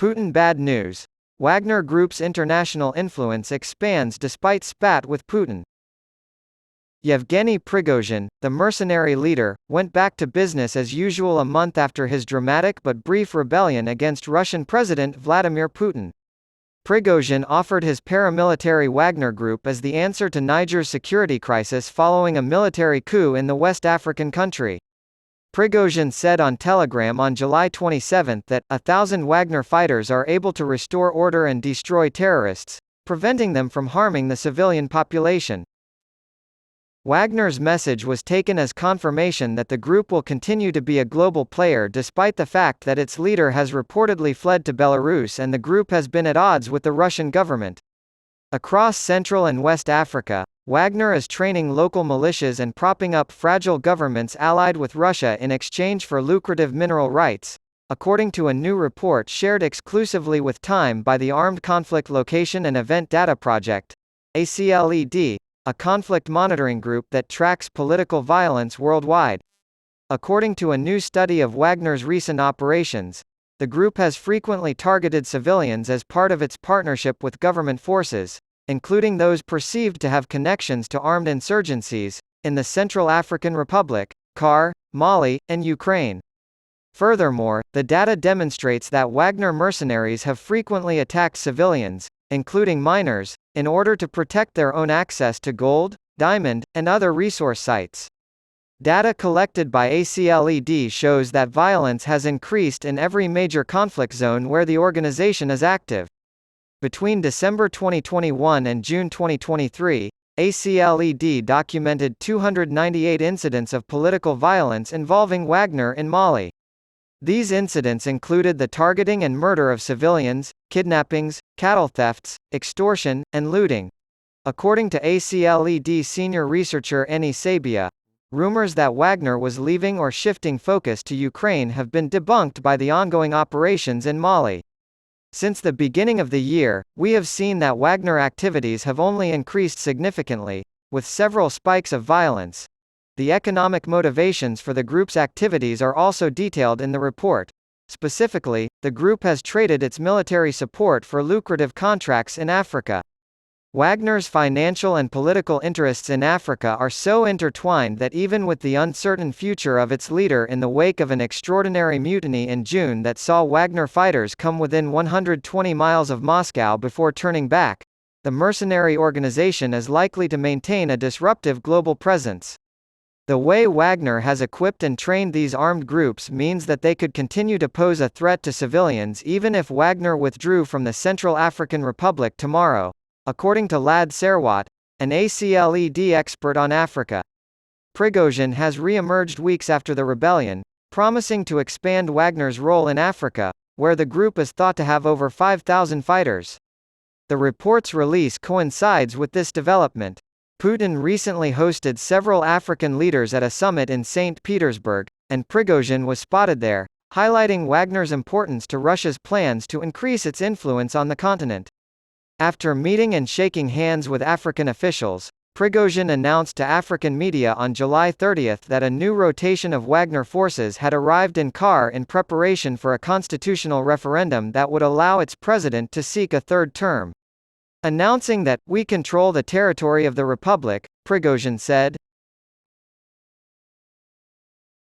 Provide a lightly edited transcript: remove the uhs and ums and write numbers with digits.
Putin bad news. Wagner Group's international influence expands despite spat with Putin. Yevgeny Prigozhin, the mercenary leader, went back to business as usual a month after his dramatic but brief rebellion against Russian President Vladimir Putin. Prigozhin offered his paramilitary Wagner Group as the answer to Niger's security crisis following a military coup in the West African country. Prigozhin said on Telegram on July 27 that 1,000 Wagner fighters are able to restore order and destroy terrorists, preventing them from harming the civilian population. Wagner's message was taken as confirmation that the group will continue to be a global player despite the fact that its leader has reportedly fled to Belarus and the group has been at odds with the Russian government. Across Central and West Africa, Wagner is training local militias and propping up fragile governments allied with Russia in exchange for lucrative mineral rights, according to a new report shared exclusively with Time by the Armed Conflict Location and Event Data Project, ACLED, a conflict monitoring group that tracks political violence worldwide. According to a new study of Wagner's recent operations, the group has frequently targeted civilians as part of its partnership with government forces, including those perceived to have connections to armed insurgencies, in the Central African Republic, CAR, Mali, and Ukraine. Furthermore, the data demonstrates that Wagner mercenaries have frequently attacked civilians, including miners, in order to protect their own access to gold, diamond, and other resource sites. Data collected by ACLED shows that violence has increased in every major conflict zone where the organization is active. Between December 2021 and June 2023, ACLED documented 298 incidents of political violence involving Wagner in Mali. These incidents included the targeting and murder of civilians, kidnappings, cattle thefts, extortion, and looting. According to ACLED senior researcher Eni Sabia, rumors that Wagner was leaving or shifting focus to Ukraine have been debunked by the ongoing operations in Mali. Since the beginning of the year, we have seen that Wagner activities have only increased significantly, with several spikes of violence. The economic motivations for the group's activities are also detailed in the report. Specifically, the group has traded its military support for lucrative contracts in Africa. Wagner's financial and political interests in Africa are so intertwined that even with the uncertain future of its leader in the wake of an extraordinary mutiny in June that saw Wagner fighters come within 120 miles of Moscow before turning back, the mercenary organization is likely to maintain a disruptive global presence. The way Wagner has equipped and trained these armed groups means that they could continue to pose a threat to civilians even if Wagner withdrew from the Central African Republic tomorrow, according to Lad Serwat, an ACLED expert on Africa. Prigozhin has re-emerged weeks after the rebellion, promising to expand Wagner's role in Africa, where the group is thought to have over 5,000 fighters. The report's release coincides with this development. Putin recently hosted several African leaders at a summit in St. Petersburg, and Prigozhin was spotted there, highlighting Wagner's importance to Russia's plans to increase its influence on the continent. After meeting and shaking hands with African officials, Prigozhin announced to African media on July 30 that a new rotation of Wagner forces had arrived in CAR in preparation for a constitutional referendum that would allow its president to seek a third term. Announcing that, "We control the territory of the Republic," Prigozhin said,